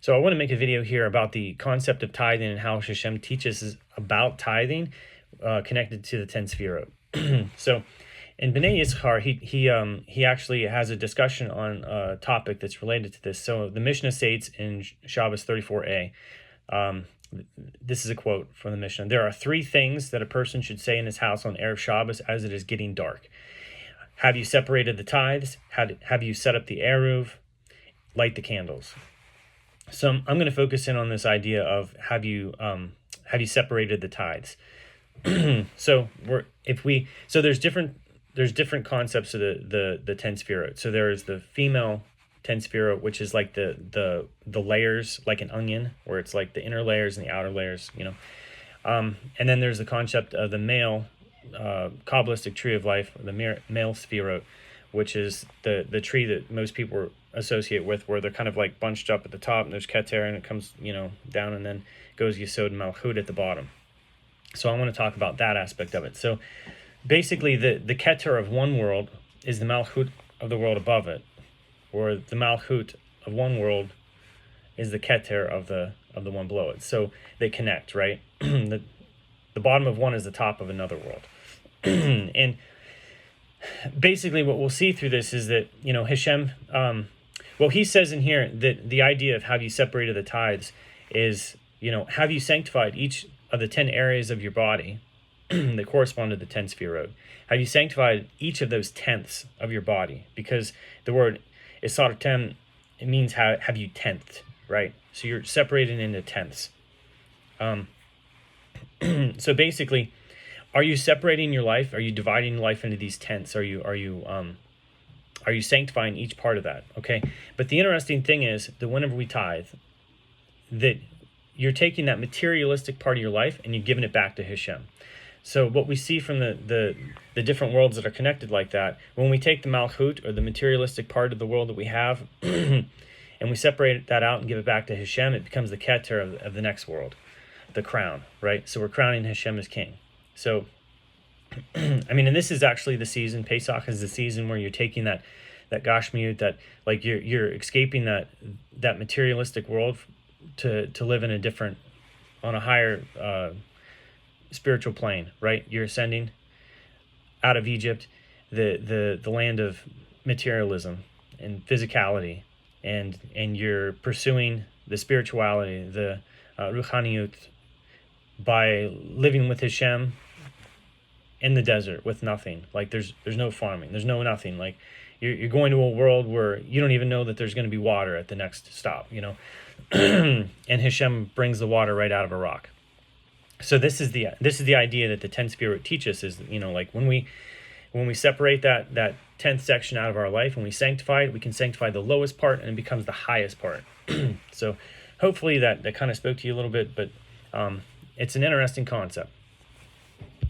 So I want to make a video here about the concept of tithing and how Hashem teaches us about tithing connected to the 10 Sefirot. So in Bnei Yisachar, he actually has a discussion on a topic that's related to this. So the Mishnah states in Shabbos 34a, this is a quote from the Mishnah: "There are three things that a person should say in his house on Erev Shabbos as it is getting dark. Have you separated the tithes? Have you set up the Eruv? Light the candles." So I'm going to focus in on this idea of have you separated the tithes? So there's different concepts of the 10 Sefirot. So there is the female 10 Sefirot, which is like the layers, like an onion, where it's like the inner layers and the outer layers, and then there's the concept of the male Kabbalistic tree of life, the male Sefirot, which is the tree that most people associate with, where they're kind of like bunched up at the top, and there's Keter, and it comes down, and then goes Yesod and Malchut at the bottom. So I want to talk about that aspect of it. So basically, the Keter of one world is the Malchut of the world above it, or the Malchut of one world is the Keter of the one below it. So they connect, right? The bottom of one is the top of another world. And basically what we'll see through this is that, Hashem, he says in here that the idea of have you separated the tithes is, have you sanctified each of the 10 areas of your body that correspond to the 10 Sefirot? Have you sanctified each of those tenths of your body? Because the word isartem, it means have you tenthed, right? So you're separated into tenths. So basically, are you separating your life? Are you dividing your life into these tenths? Are you sanctifying each part of that? Okay. But the interesting thing is that whenever we tithe, that you're taking that materialistic part of your life and you're giving it back to Hashem. So what we see from the different worlds that are connected like that, when we take the Malchut, or the materialistic part of the world that we have, and we separate that out and give it back to Hashem, it becomes the Keter of the next world, the crown, right? So we're crowning Hashem as king. So, and this is actually the season. Pesach is the season where you're taking that Gashmiut, that like you're escaping that materialistic world to live in on a higher spiritual plane, right? You're ascending out of Egypt, the land of materialism and physicality, and you're pursuing the spirituality, the ruchaniut, by living with Hashem in the desert with nothing. Like there's no farming, there's no nothing. Like you're going to a world where you don't even know that there's going to be water at the next stop, and Hashem brings the water right out of a rock. So this is the idea that the 10 Sefirot teach us is, like when we separate that 10th section out of our life and we sanctify it, we can sanctify the lowest part and it becomes the highest part. So hopefully that kind of spoke to you a little bit, but it's an interesting concept.